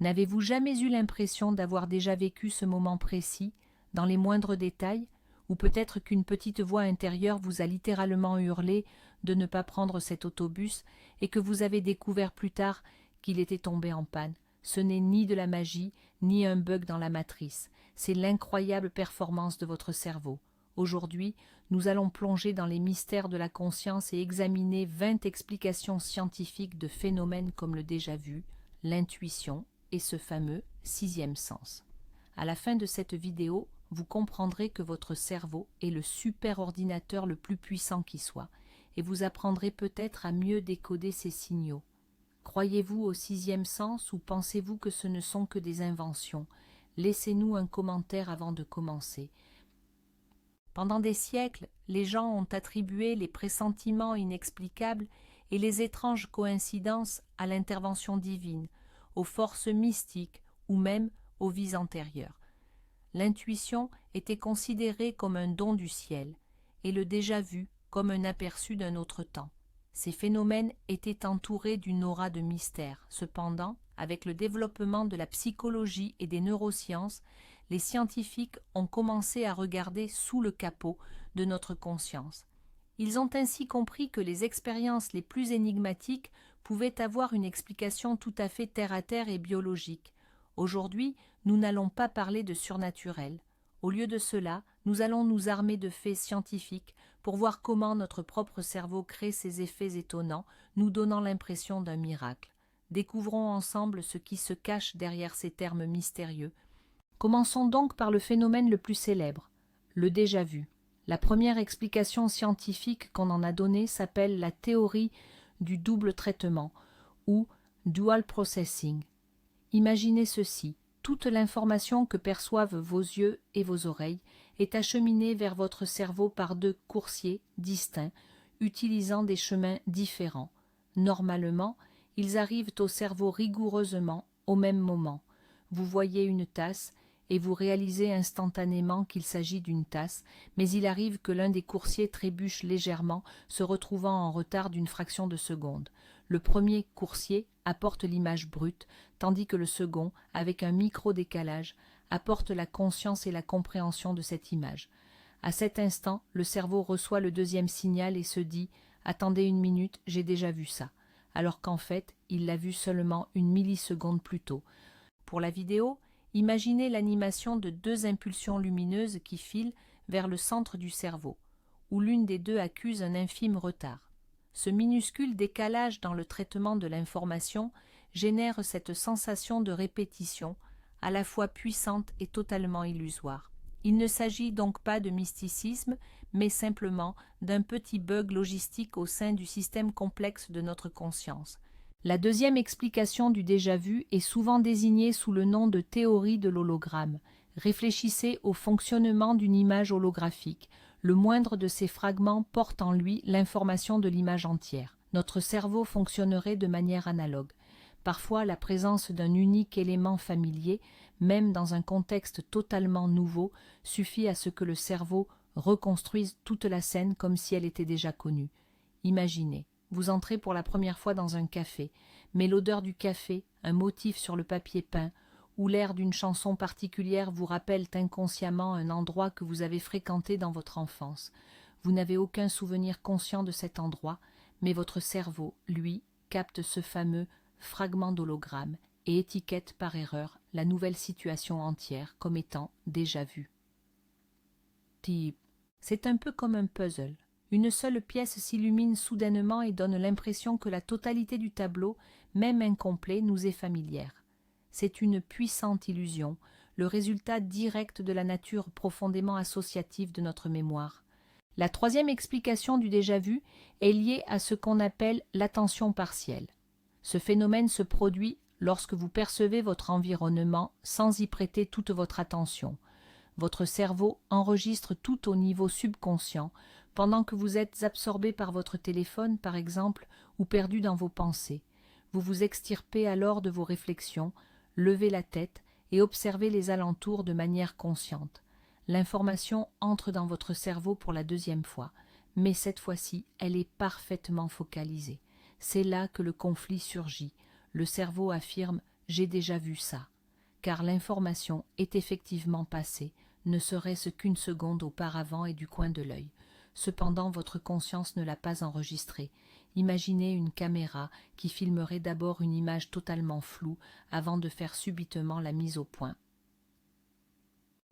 N'avez-vous jamais eu l'impression d'avoir déjà vécu ce moment précis, dans les moindres détails, ou peut-être qu'une petite voix intérieure vous a littéralement hurlé de ne pas prendre cet autobus et que vous avez découvert plus tard qu'il était tombé en panne? Ce n'est ni de la magie, ni un bug dans la matrice, c'est l'incroyable performance de votre cerveau. Aujourd'hui, nous allons plonger dans les mystères de la conscience et examiner 20 explications scientifiques de phénomènes comme le déjà-vu, l'intuition et ce fameux sixième sens. À la fin de cette vidéo, vous comprendrez que votre cerveau est le superordinateur le plus puissant qui soit, et vous apprendrez peut-être à mieux décoder ces signaux. Croyez-vous au sixième sens ou pensez-vous que ce ne sont que des inventions? Laissez-nous un commentaire avant de commencer. Pendant des siècles, les gens ont attribué les pressentiments inexplicables et les étranges coïncidences à l'intervention divine, aux forces mystiques ou même aux vies antérieures. L'intuition était considérée comme un don du ciel et le déjà-vu comme un aperçu d'un autre temps. Ces phénomènes étaient entourés d'une aura de mystère. Cependant, avec le développement de la psychologie et des neurosciences, les scientifiques ont commencé à regarder sous le capot de notre conscience. Ils ont ainsi compris que les expériences les plus énigmatiques pouvaient avoir une explication tout à fait terre-à-terre et biologique. Aujourd'hui, nous n'allons pas parler de surnaturel. Au lieu de cela, nous allons nous armer de faits scientifiques pour voir comment notre propre cerveau crée ces effets étonnants, nous donnant l'impression d'un miracle. Découvrons ensemble ce qui se cache derrière ces termes mystérieux. Commençons donc par le phénomène le plus célèbre, le déjà-vu. La première explication scientifique qu'on en a donnée s'appelle la théorie du double traitement, ou dual processing. Imaginez ceci, toute l'information que perçoivent vos yeux et vos oreilles est acheminée vers votre cerveau par deux coursiers distincts, utilisant des chemins différents. Normalement, ils arrivent au cerveau rigoureusement au même moment. Vous voyez une tasse et vous réalisez instantanément qu'il s'agit d'une tasse, mais il arrive que l'un des coursiers trébuche légèrement, se retrouvant en retard d'une fraction de seconde. Le premier coursier apporte l'image brute, tandis que le second, avec un micro-décalage, apporte la conscience et la compréhension de cette image. À cet instant, le cerveau reçoit le deuxième signal et se dit « Attendez une minute, j'ai déjà vu ça », alors qu'en fait, il l'a vu seulement une milliseconde plus tôt. Pour la vidéo, imaginez l'animation de deux impulsions lumineuses qui filent vers le centre du cerveau, où l'une des deux accuse un infime retard. Ce minuscule décalage dans le traitement de l'information génère cette sensation de répétition, à la fois puissante et totalement illusoire. Il ne s'agit donc pas de mysticisme, mais simplement d'un petit bug logistique au sein du système complexe de notre conscience. La deuxième explication du déjà-vu est souvent désignée sous le nom de théorie de l'hologramme. Réfléchissez au fonctionnement d'une image holographique. Le moindre de ces fragments porte en lui l'information de l'image entière. Notre cerveau fonctionnerait de manière analogue. Parfois, la présence d'un unique élément familier, même dans un contexte totalement nouveau, suffit à ce que le cerveau reconstruise toute la scène comme si elle était déjà connue. Imaginez, vous entrez pour la première fois dans un café, mais l'odeur du café, un motif sur le papier peint, ou l'air d'une chanson particulière vous rappellent inconsciemment un endroit que vous avez fréquenté dans votre enfance. Vous n'avez aucun souvenir conscient de cet endroit, mais votre cerveau, lui, capte ce fameux fragment d'hologramme et étiquette par erreur la nouvelle situation entière comme étant déjà vue. C'est un peu comme un puzzle. Une seule pièce s'illumine soudainement et donne l'impression que la totalité du tableau, même incomplet, nous est familière. C'est une puissante illusion, le résultat direct de la nature profondément associative de notre mémoire. La troisième explication du déjà-vu est liée à ce qu'on appelle l'attention partielle. Ce phénomène se produit lorsque vous percevez votre environnement sans y prêter toute votre attention. Votre cerveau enregistre tout au niveau subconscient, pendant que vous êtes absorbé par votre téléphone, par exemple, ou perdu dans vos pensées. Vous vous extirpez alors de vos réflexions, levez la tête et observez les alentours de manière consciente. L'information entre dans votre cerveau pour la deuxième fois, mais cette fois-ci, elle est parfaitement focalisée. C'est là que le conflit surgit. Le cerveau affirme « j'ai déjà vu ça, car l'information est effectivement passée, ne serait-ce qu'une seconde auparavant et du coin de l'œil. Cependant, votre conscience ne l'a pas enregistrée. Imaginez une caméra qui filmerait d'abord une image totalement floue avant de faire subitement la mise au point.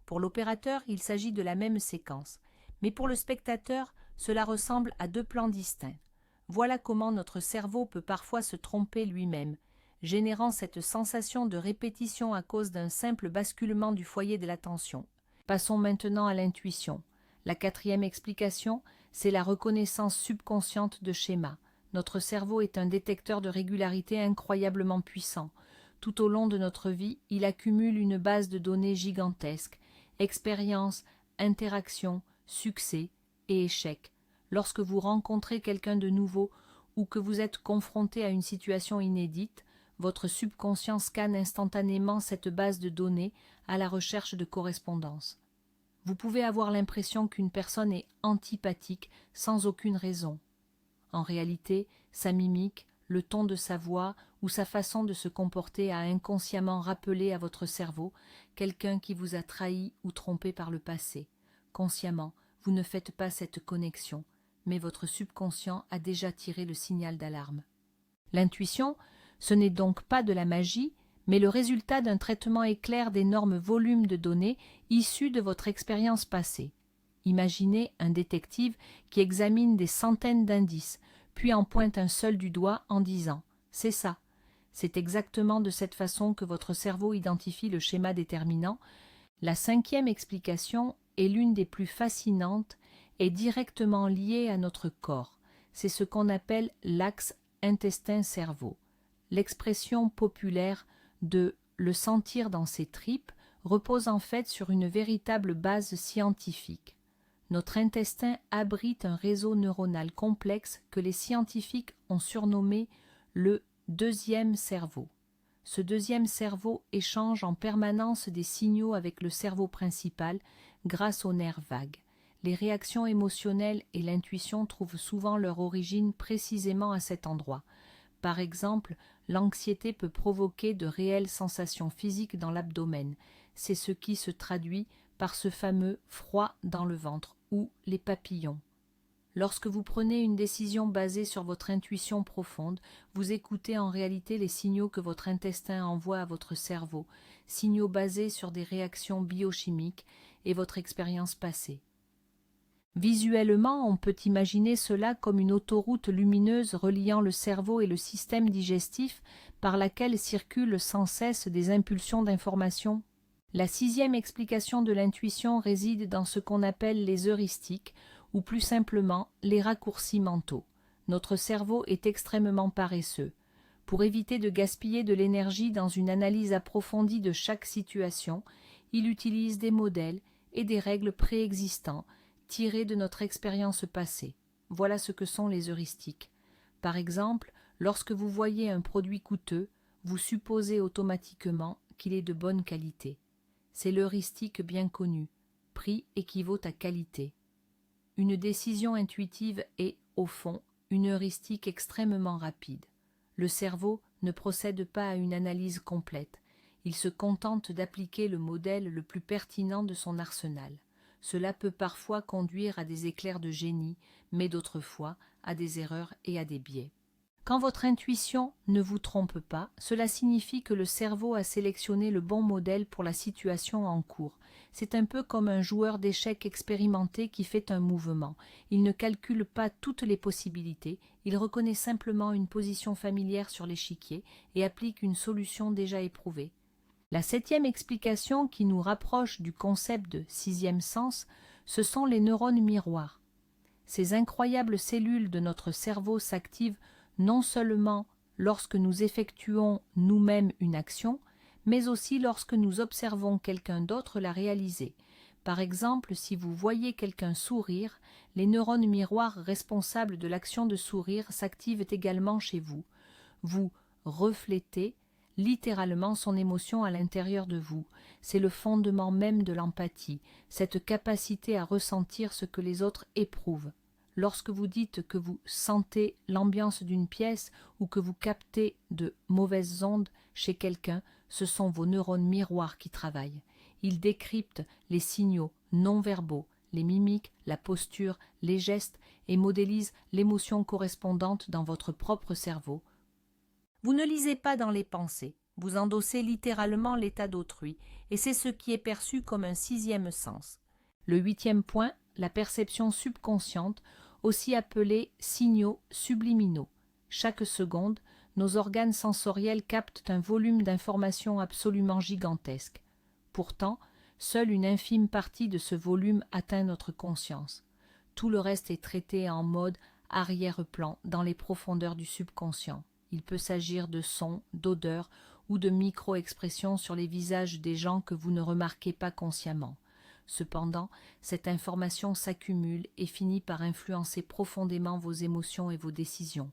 Pour l'opérateur, il s'agit de la même séquence, mais pour le spectateur, cela ressemble à deux plans distincts. Voilà comment notre cerveau peut parfois se tromper lui-même, générant cette sensation de répétition à cause d'un simple basculement du foyer de l'attention. Passons maintenant à l'intuition. La quatrième explication, c'est la reconnaissance subconsciente de schémas. Notre cerveau est un détecteur de régularité incroyablement puissant. Tout au long de notre vie, il accumule une base de données gigantesque. Expériences, interactions, succès et échecs. Lorsque vous rencontrez quelqu'un de nouveau ou que vous êtes confronté à une situation inédite, votre subconscient scanne instantanément cette base de données à la recherche de correspondances. Vous pouvez avoir l'impression qu'une personne est antipathique sans aucune raison. En réalité, sa mimique, le ton de sa voix ou sa façon de se comporter a inconsciemment rappelé à votre cerveau quelqu'un qui vous a trahi ou trompé par le passé. Consciemment, vous ne faites pas cette connexion, mais votre subconscient a déjà tiré le signal d'alarme. L'intuition, ce n'est donc pas de la magie, mais le résultat d'un traitement éclair d'énormes volumes de données issus de votre expérience passée. Imaginez un détective qui examine des centaines d'indices, puis en pointe un seul du doigt en disant « c'est ça ». C'est exactement de cette façon que votre cerveau identifie le schéma déterminant. La cinquième explication est l'une des plus fascinantes et directement liée à notre corps. C'est ce qu'on appelle l'axe intestin-cerveau. L'expression populaire de « le sentir dans ses tripes » repose en fait sur une véritable base scientifique. Notre intestin abrite un réseau neuronal complexe que les scientifiques ont surnommé le deuxième cerveau. Ce deuxième cerveau échange en permanence des signaux avec le cerveau principal grâce aux nerfs vagues. Les réactions émotionnelles et l'intuition trouvent souvent leur origine précisément à cet endroit. Par exemple, l'anxiété peut provoquer de réelles sensations physiques dans l'abdomen. C'est ce qui se traduit par ce fameux froid dans le ventre ou les papillons. Lorsque vous prenez une décision basée sur votre intuition profonde, vous écoutez en réalité les signaux que votre intestin envoie à votre cerveau, signaux basés sur des réactions biochimiques et votre expérience passée. Visuellement, on peut imaginer cela comme une autoroute lumineuse reliant le cerveau et le système digestif par laquelle circulent sans cesse des impulsions d'information. La sixième explication de l'intuition réside dans ce qu'on appelle les heuristiques, ou plus simplement les raccourcis mentaux. Notre cerveau est extrêmement paresseux. Pour éviter de gaspiller de l'énergie dans une analyse approfondie de chaque situation, il utilise des modèles et des règles préexistants tirés de notre expérience passée. Voilà ce que sont les heuristiques. Par exemple, lorsque vous voyez un produit coûteux, vous supposez automatiquement qu'il est de bonne qualité. C'est l'heuristique bien connu. Prix équivaut à qualité. Une décision intuitive est, au fond, une heuristique extrêmement rapide. Le cerveau ne procède pas à une analyse complète. Il se contente d'appliquer le modèle le plus pertinent de son arsenal. Cela peut parfois conduire à des éclairs de génie, mais d'autres fois à des erreurs et à des biais. Quand votre intuition ne vous trompe pas, cela signifie que le cerveau a sélectionné le bon modèle pour la situation en cours. C'est un peu comme un joueur d'échecs expérimenté qui fait un mouvement. Il ne calcule pas toutes les possibilités, il reconnaît simplement une position familière sur l'échiquier et applique une solution déjà éprouvée. La septième explication qui nous rapproche du concept de sixième sens, ce sont les neurones miroirs. Ces incroyables cellules de notre cerveau s'activent non seulement lorsque nous effectuons nous-mêmes une action, mais aussi lorsque nous observons quelqu'un d'autre la réaliser. Par exemple, si vous voyez quelqu'un sourire, les neurones miroirs responsables de l'action de sourire s'activent également chez vous. Vous reflétez littéralement son émotion à l'intérieur de vous. C'est le fondement même de l'empathie, cette capacité à ressentir ce que les autres éprouvent. Lorsque vous dites que vous sentez l'ambiance d'une pièce ou que vous captez de mauvaises ondes, chez quelqu'un, ce sont vos neurones miroirs qui travaillent. Ils décryptent les signaux non-verbaux, les mimiques, la posture, les gestes et modélisent l'émotion correspondante dans votre propre cerveau. Vous ne lisez pas dans les pensées, vous endossez littéralement l'état d'autrui, et c'est ce qui est perçu comme un sixième sens. Le huitième point, la perception subconsciente, aussi appelée signaux subliminaux. Chaque seconde, nos organes sensoriels captent un volume d'informations absolument gigantesque. Pourtant, seule une infime partie de ce volume atteint notre conscience. Tout le reste est traité en mode arrière-plan dans les profondeurs du subconscient. Il peut s'agir de sons, d'odeurs ou de micro-expressions sur les visages des gens que vous ne remarquez pas consciemment. Cependant, cette information s'accumule et finit par influencer profondément vos émotions et vos décisions.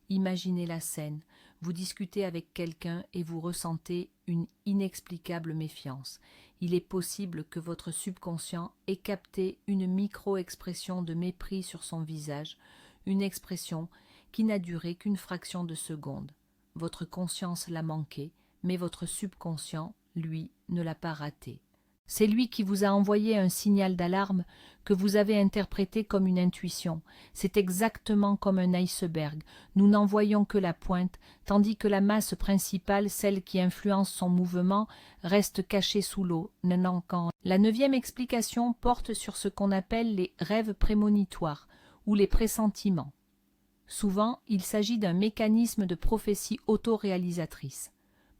Imaginez la scène, vous discutez avec quelqu'un et vous ressentez une inexplicable méfiance. Il est possible que votre subconscient ait capté une micro-expression de mépris sur son visage, une expression qui n'a duré qu'une fraction de seconde. Votre conscience l'a manqué, mais votre subconscient, lui, ne l'a pas raté. C'est lui qui vous a envoyé un signal d'alarme que vous avez interprété comme une intuition. C'est exactement comme un iceberg. Nous n'en voyons que la pointe, tandis que la masse principale, celle qui influence son mouvement, reste cachée sous l'eau, n'en qu'en. La neuvième explication porte sur ce qu'on appelle les rêves prémonitoires ou les pressentiments. Souvent, il s'agit d'un mécanisme de prophétie autoréalisatrice.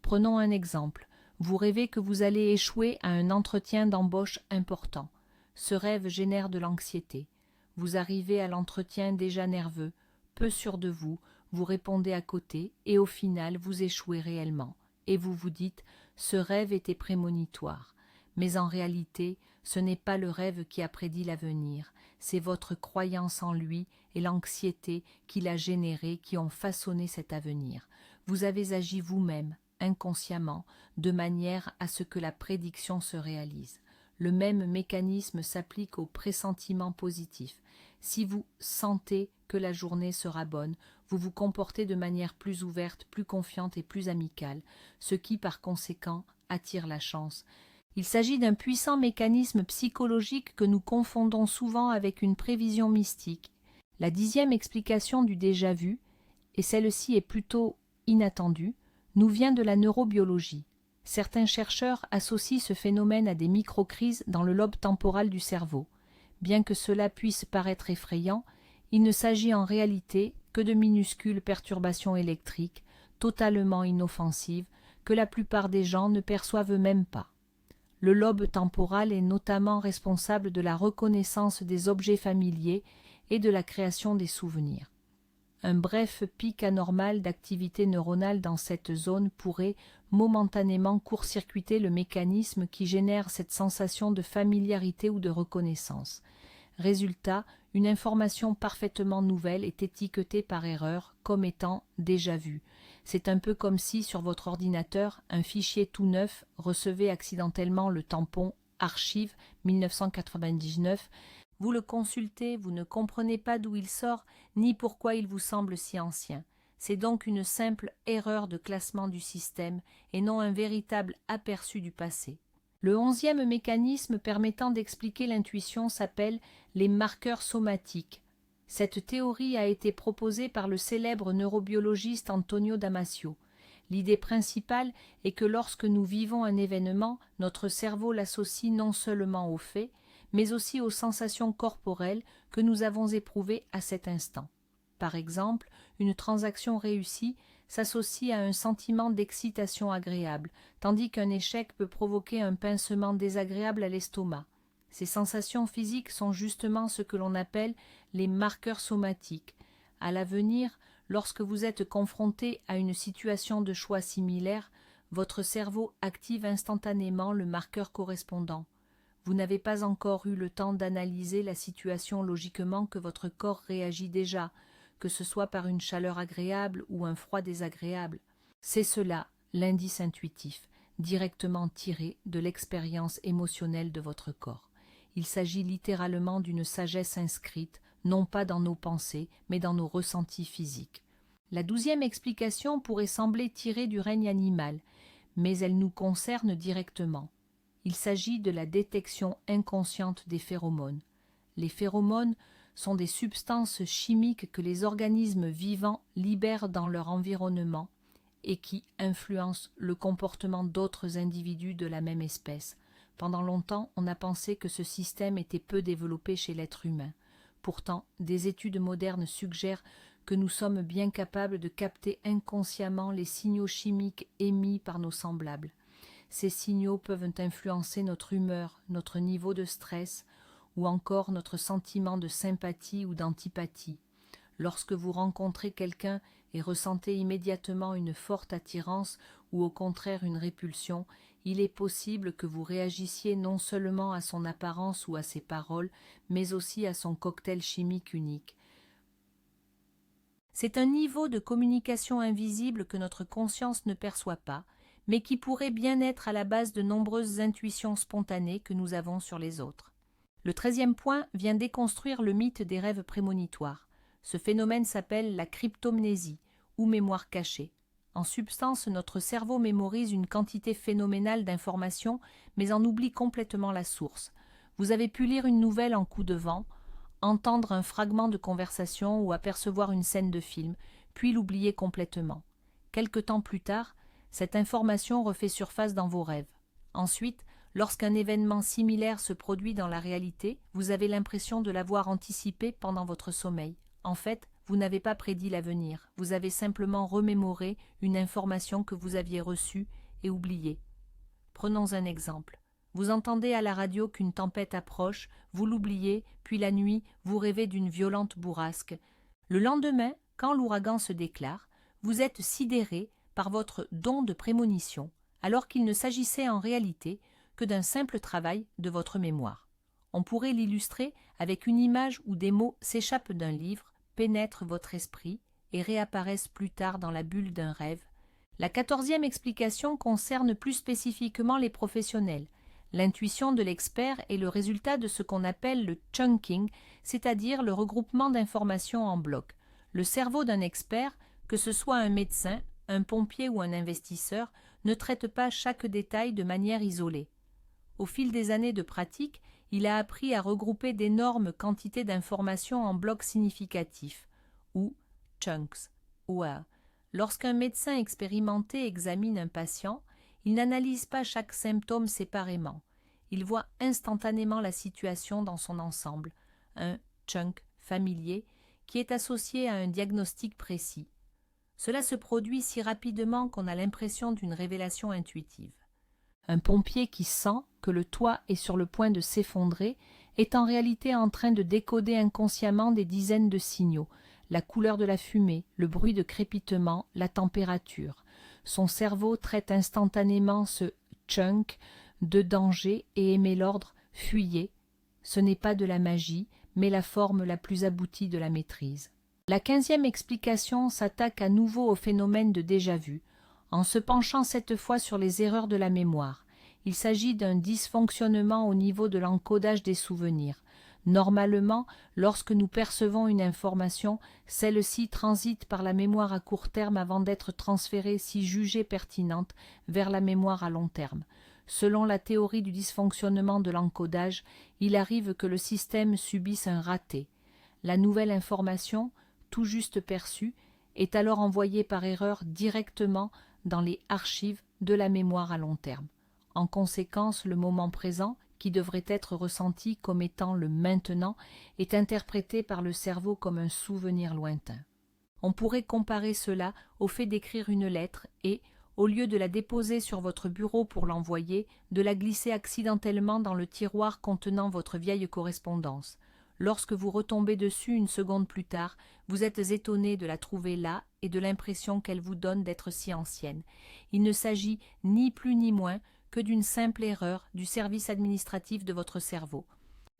Prenons un exemple. Vous rêvez que vous allez échouer à un entretien d'embauche important. Ce rêve génère de l'anxiété. Vous arrivez à l'entretien déjà nerveux, peu sûr de vous, vous répondez à côté et au final vous échouez réellement. Et vous vous dites « ce rêve était prémonitoire ». Mais en réalité, ce n'est pas le rêve qui a prédit l'avenir, c'est votre croyance en lui et l'anxiété qui l'a généré qui ont façonné cet avenir. Vous avez agi vous-même, inconsciemment, de manière à ce que la prédiction se réalise. Le même mécanisme s'applique aux pressentiments positifs. Si vous sentez que la journée sera bonne, vous vous comportez de manière plus ouverte, plus confiante et plus amicale, ce qui, par conséquent, attire la chance. Il s'agit d'un puissant mécanisme psychologique que nous confondons souvent avec une prévision mystique. La 10e explication du déjà-vu, et celle-ci est plutôt inattendue, nous vient de la neurobiologie. Certains chercheurs associent ce phénomène à des microcrises dans le lobe temporal du cerveau. Bien que cela puisse paraître effrayant, il ne s'agit en réalité que de minuscules perturbations électriques, totalement inoffensives, que la plupart des gens ne perçoivent même pas. Le lobe temporal est notamment responsable de la reconnaissance des objets familiers et de la création des souvenirs. Un bref pic anormal d'activité neuronale dans cette zone pourrait momentanément court-circuiter le mécanisme qui génère cette sensation de familiarité ou de reconnaissance. Résultat, une information parfaitement nouvelle est étiquetée par erreur comme étant déjà vue. C'est un peu comme si, sur votre ordinateur, un fichier tout neuf recevait accidentellement le tampon « Archive 1999 ». Vous le consultez, vous ne comprenez pas d'où il sort, ni pourquoi il vous semble si ancien. C'est donc une simple erreur de classement du système, et non un véritable aperçu du passé. Le 11e mécanisme permettant d'expliquer l'intuition s'appelle les marqueurs somatiques. Cette théorie a été proposée par le célèbre neurobiologiste Antonio Damasio. L'idée principale est que lorsque nous vivons un événement, notre cerveau l'associe non seulement aux faits, mais aussi aux sensations corporelles que nous avons éprouvées à cet instant. Par exemple, une transaction réussie s'associe à un sentiment d'excitation agréable, tandis qu'un échec peut provoquer un pincement désagréable à l'estomac. Ces sensations physiques sont justement ce que l'on appelle les marqueurs somatiques. À l'avenir, lorsque vous êtes confronté à une situation de choix similaire, votre cerveau active instantanément le marqueur correspondant. Vous n'avez pas encore eu le temps d'analyser la situation logiquement que votre corps réagit déjà, que ce soit par une chaleur agréable ou un froid désagréable. C'est cela, l'indice intuitif, directement tiré de l'expérience émotionnelle de votre corps. Il s'agit littéralement d'une sagesse inscrite, non pas dans nos pensées, mais dans nos ressentis physiques. La 12e explication pourrait sembler tirée du règne animal, mais elle nous concerne directement. Il s'agit de la détection inconsciente des phéromones. Les phéromones sont des substances chimiques que les organismes vivants libèrent dans leur environnement et qui influencent le comportement d'autres individus de la même espèce. Pendant longtemps, on a pensé que ce système était peu développé chez l'être humain. Pourtant, des études modernes suggèrent que nous sommes bien capables de capter inconsciemment les signaux chimiques émis par nos semblables. Ces signaux peuvent influencer notre humeur, notre niveau de stress ou encore notre sentiment de sympathie ou d'antipathie. Lorsque vous rencontrez quelqu'un et ressentez immédiatement une forte attirance ou au contraire une répulsion, il est possible que vous réagissiez non seulement à son apparence ou à ses paroles, mais aussi à son cocktail chimique unique. C'est un niveau de communication invisible que notre conscience ne perçoit pas, mais qui pourrait bien être à la base de nombreuses intuitions spontanées que nous avons sur les autres. Le 13e point vient déconstruire le mythe des rêves prémonitoires. Ce phénomène s'appelle la cryptomnésie, ou mémoire cachée. En substance, notre cerveau mémorise une quantité phénoménale d'informations, mais en oublie complètement la source. Vous avez pu lire une nouvelle en coup de vent, entendre un fragment de conversation ou apercevoir une scène de film, puis l'oublier complètement. Quelque temps plus tard, cette information refait surface dans vos rêves. Ensuite, lorsqu'un événement similaire se produit dans la réalité, vous avez l'impression de l'avoir anticipé pendant votre sommeil. En fait, vous n'avez pas prédit l'avenir, vous avez simplement remémoré une information que vous aviez reçue et oubliée. Prenons un exemple. Vous entendez à la radio qu'une tempête approche, vous l'oubliez, puis la nuit, vous rêvez d'une violente bourrasque. Le lendemain, quand l'ouragan se déclare, vous êtes sidéré par votre don de prémonition, alors qu'il ne s'agissait en réalité que d'un simple travail de votre mémoire. On pourrait l'illustrer avec une image où des mots s'échappent d'un livre, pénètrent votre esprit et réapparaissent plus tard dans la bulle d'un rêve. La 14e explication concerne plus spécifiquement les professionnels. L'intuition de l'expert est le résultat de ce qu'on appelle le chunking, c'est-à-dire le regroupement d'informations en blocs. Le cerveau d'un expert, que ce soit un médecin, un pompier ou un investisseur, ne traite pas chaque détail de manière isolée. Au fil des années de pratique, il a appris à regrouper d'énormes quantités d'informations en blocs significatifs, ou chunks. Lorsqu'un médecin expérimenté examine un patient, il n'analyse pas chaque symptôme séparément. Il voit instantanément la situation dans son ensemble, un chunk familier qui est associé à un diagnostic précis. Cela se produit si rapidement qu'on a l'impression d'une révélation intuitive. Un pompier qui sent que le toit est sur le point de s'effondrer est en réalité en train de décoder inconsciemment des dizaines de signaux, la couleur de la fumée, le bruit de crépitement, la température. Son cerveau traite instantanément ce chunk de danger et émet l'ordre « fuyez ». Ce n'est pas de la magie, mais la forme la plus aboutie de la maîtrise. La 15e explication s'attaque à nouveau au phénomène de déjà-vu, en se penchant cette fois sur les erreurs de la mémoire. Il s'agit d'un dysfonctionnement au niveau de l'encodage des souvenirs. Normalement, lorsque nous percevons une information, celle-ci transite par la mémoire à court terme avant d'être transférée, si jugée pertinente, vers la mémoire à long terme. Selon la théorie du dysfonctionnement de l'encodage, il arrive que le système subisse un raté. La nouvelle information, tout juste perçue, est alors envoyée par erreur directement dans les archives de la mémoire à long terme. En conséquence, le moment présent, qui devrait être ressenti comme étant le maintenant, est interprété par le cerveau comme un souvenir lointain. On pourrait comparer cela au fait d'écrire une lettre et, au lieu de la déposer sur votre bureau pour l'envoyer, de la glisser accidentellement dans le tiroir contenant votre vieille correspondance. Lorsque vous retombez dessus une seconde plus tard, vous êtes étonné de la trouver là et de l'impression qu'elle vous donne d'être si ancienne. Il ne s'agit ni plus ni moins que d'une simple erreur du service administratif de votre cerveau.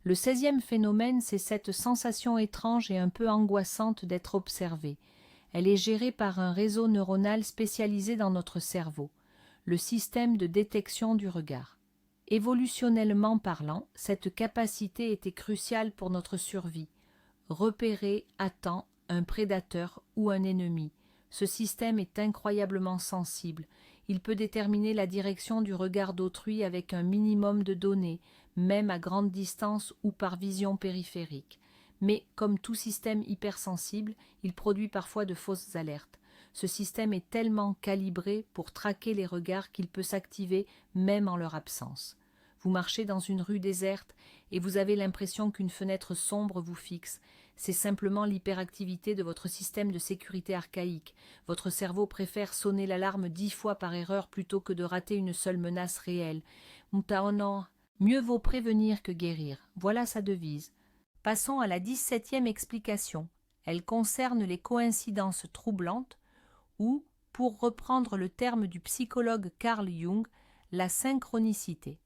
Le 16e phénomène, c'est cette sensation étrange et un peu angoissante d'être observé. Elle est gérée par un réseau neuronal spécialisé dans notre cerveau, le système de détection du regard. Évolutionnellement parlant, cette capacité était cruciale pour notre survie. Repérer à temps un prédateur ou un ennemi, Ce système est incroyablement sensible. Il peut déterminer la direction du regard d'autrui avec un minimum de données, même à grande distance ou par vision périphérique. Mais, comme tout système hypersensible, il produit parfois de fausses alertes. Ce système est tellement calibré pour traquer les regards qu'il peut s'activer même en leur absence. Vous marchez dans une rue déserte et vous avez l'impression qu'une fenêtre sombre vous fixe. C'est simplement l'hyperactivité de votre système de sécurité archaïque. Votre cerveau préfère sonner l'alarme 10 fois par erreur plutôt que de rater une seule menace réelle. Mutaono, mieux vaut prévenir que guérir. Voilà sa devise. Passons à la 17e explication. Elle concerne les coïncidences troublantes ou, pour reprendre le terme du psychologue Carl Jung, la synchronicité.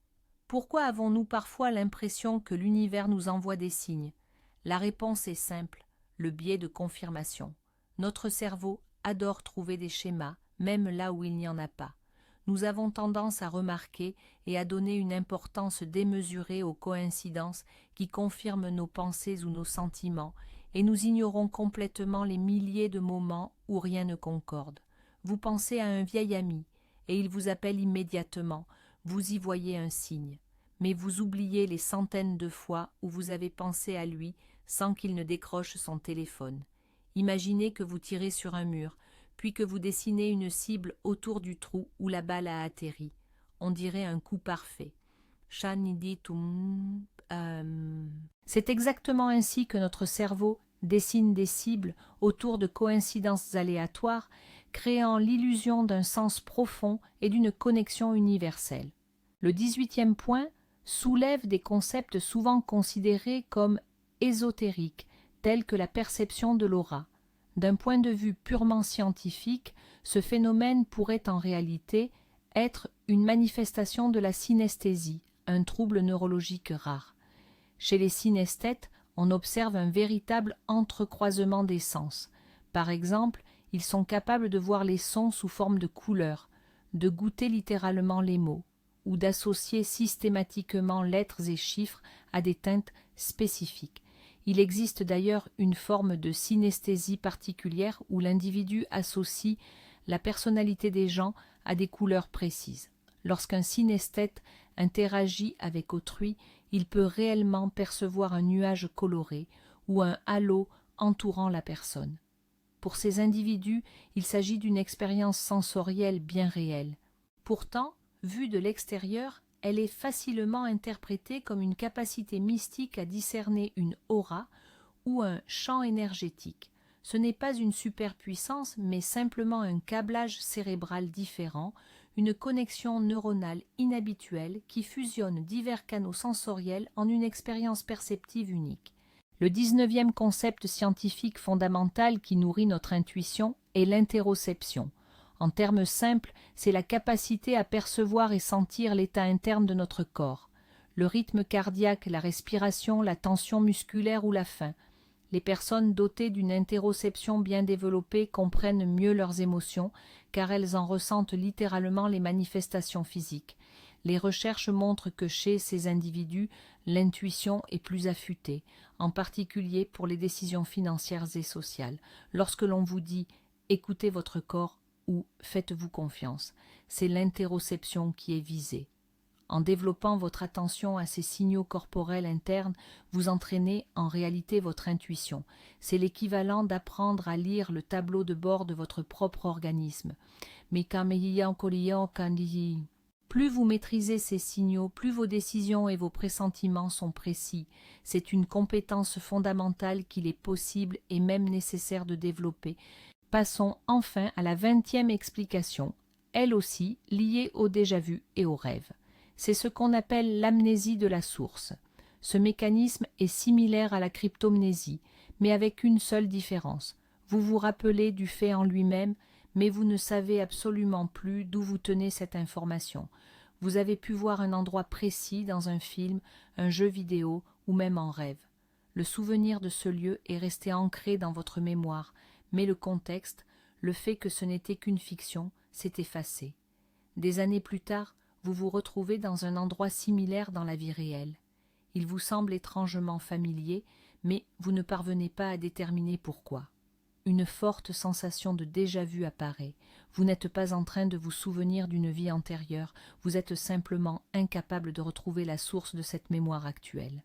Pourquoi avons-nous parfois l'impression que l'univers nous envoie des signes? La réponse est simple, le biais de confirmation. Notre cerveau adore trouver des schémas, même là où il n'y en a pas. Nous avons tendance à remarquer et à donner une importance démesurée aux coïncidences qui confirment nos pensées ou nos sentiments, et nous ignorons complètement les milliers de moments où rien ne concorde. Vous pensez à un vieil ami, et il vous appelle immédiatement, vous y voyez un signe. Mais vous oubliez les centaines de fois où vous avez pensé à lui sans qu'il ne décroche son téléphone. Imaginez que vous tirez sur un mur, puis que vous dessinez une cible autour du trou où la balle a atterri. On dirait un coup parfait. C'est exactement ainsi que notre cerveau dessine des cibles autour de coïncidences aléatoires, créant l'illusion d'un sens profond et d'une connexion universelle. Le 18e point soulève des concepts souvent considérés comme ésotériques, tels que la perception de l'aura. D'un point de vue purement scientifique, ce phénomène pourrait en réalité être une manifestation de la synesthésie, un trouble neurologique rare. Chez les synesthètes, on observe un véritable entrecroisement des sens. Par exemple, ils sont capables de voir les sons sous forme de couleurs, de goûter littéralement les mots, ou d'associer systématiquement lettres et chiffres à des teintes spécifiques. Il existe d'ailleurs une forme de synesthésie particulière où l'individu associe la personnalité des gens à des couleurs précises. Lorsqu'un synesthète interagit avec autrui, il peut réellement percevoir un nuage coloré ou un halo entourant la personne. Pour ces individus, il s'agit d'une expérience sensorielle bien réelle. Pourtant, vue de l'extérieur, elle est facilement interprétée comme une capacité mystique à discerner une aura ou un champ énergétique. Ce n'est pas une superpuissance, mais simplement un câblage cérébral différent, une connexion neuronale inhabituelle qui fusionne divers canaux sensoriels en une expérience perceptive unique. Le 19e concept scientifique fondamental qui nourrit notre intuition est l'interoception. En termes simples, c'est la capacité à percevoir et sentir l'état interne de notre corps, le rythme cardiaque, la respiration, la tension musculaire ou la faim. Les personnes dotées d'une interoception bien développée comprennent mieux leurs émotions, car elles en ressentent littéralement les manifestations physiques. Les recherches montrent que chez ces individus, l'intuition est plus affûtée, en particulier pour les décisions financières et sociales. Lorsque l'on vous dit « écoutez votre corps » ou « faites-vous confiance », c'est l'interoception qui est visée. En développant votre attention à ces signaux corporels internes, vous entraînez en réalité votre intuition. C'est l'équivalent d'apprendre à lire le tableau de bord de votre propre organisme. Mais plus vous maîtrisez ces signaux, plus vos décisions et vos pressentiments sont précis. C'est une compétence fondamentale qu'il est possible et même nécessaire de développer. Passons enfin à la 20e explication, elle aussi liée au déjà-vu et au rêve. C'est ce qu'on appelle l'amnésie de la source. Ce mécanisme est similaire à la cryptomnésie, mais avec une seule différence. Vous vous rappelez du fait en lui-même, mais vous ne savez absolument plus d'où vous tenez cette information. Vous avez pu voir un endroit précis dans un film, un jeu vidéo ou même en rêve. Le souvenir de ce lieu est resté ancré dans votre mémoire, mais le contexte, le fait que ce n'était qu'une fiction, s'est effacé. Des années plus tard, vous vous retrouvez dans un endroit similaire dans la vie réelle. Il vous semble étrangement familier, mais vous ne parvenez pas à déterminer pourquoi. une forte sensation de déjà-vu apparaît. Vous n'êtes pas en train de vous souvenir d'une vie antérieure, vous êtes simplement incapable de retrouver la source de cette mémoire actuelle.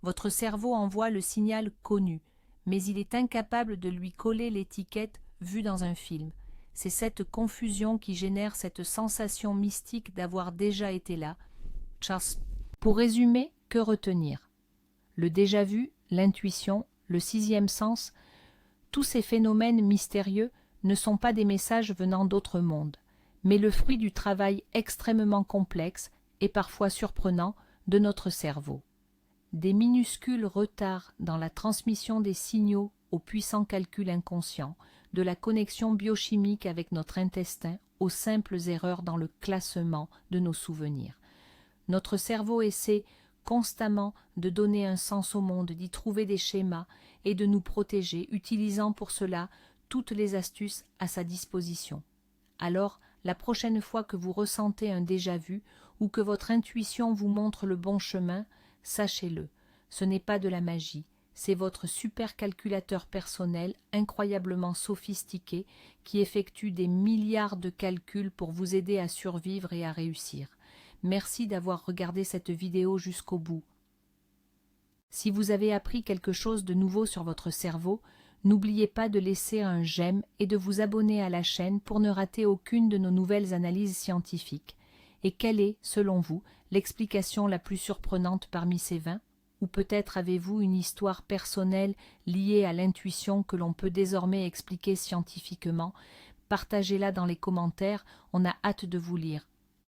Votre cerveau envoie le signal connu, mais il est incapable de lui coller l'étiquette vue dans un film. C'est cette confusion qui génère cette sensation mystique d'avoir déjà été là. Pour résumer, que retenir? Le déjà-vu, l'intuition, le sixième sens, tous ces phénomènes mystérieux ne sont pas des messages venant d'autres mondes, mais le fruit du travail extrêmement complexe et parfois surprenant de notre cerveau. Des minuscules retards dans la transmission des signaux aux puissants calculs inconscients, de la connexion biochimique avec notre intestin aux simples erreurs dans le classement de nos souvenirs. Notre cerveau essaie constamment de donner un sens au monde, d'y trouver des schémas et de nous protéger, utilisant pour cela toutes les astuces à sa disposition. Alors, la prochaine fois que vous ressentez un déjà-vu ou que votre intuition vous montre le bon chemin, sachez-le, ce n'est pas de la magie, c'est votre supercalculateur personnel incroyablement sophistiqué qui effectue des milliards de calculs pour vous aider à survivre et à réussir. Merci d'avoir regardé cette vidéo jusqu'au bout. Si vous avez appris quelque chose de nouveau sur votre cerveau, n'oubliez pas de laisser un j'aime et de vous abonner à la chaîne pour ne rater aucune de nos nouvelles analyses scientifiques. Et quelle est, selon vous, l'explication la plus surprenante parmi ces 20? Ou peut-être avez-vous une histoire personnelle liée à l'intuition que l'on peut désormais expliquer scientifiquement? Partagez-la dans les commentaires, on a hâte de vous lire.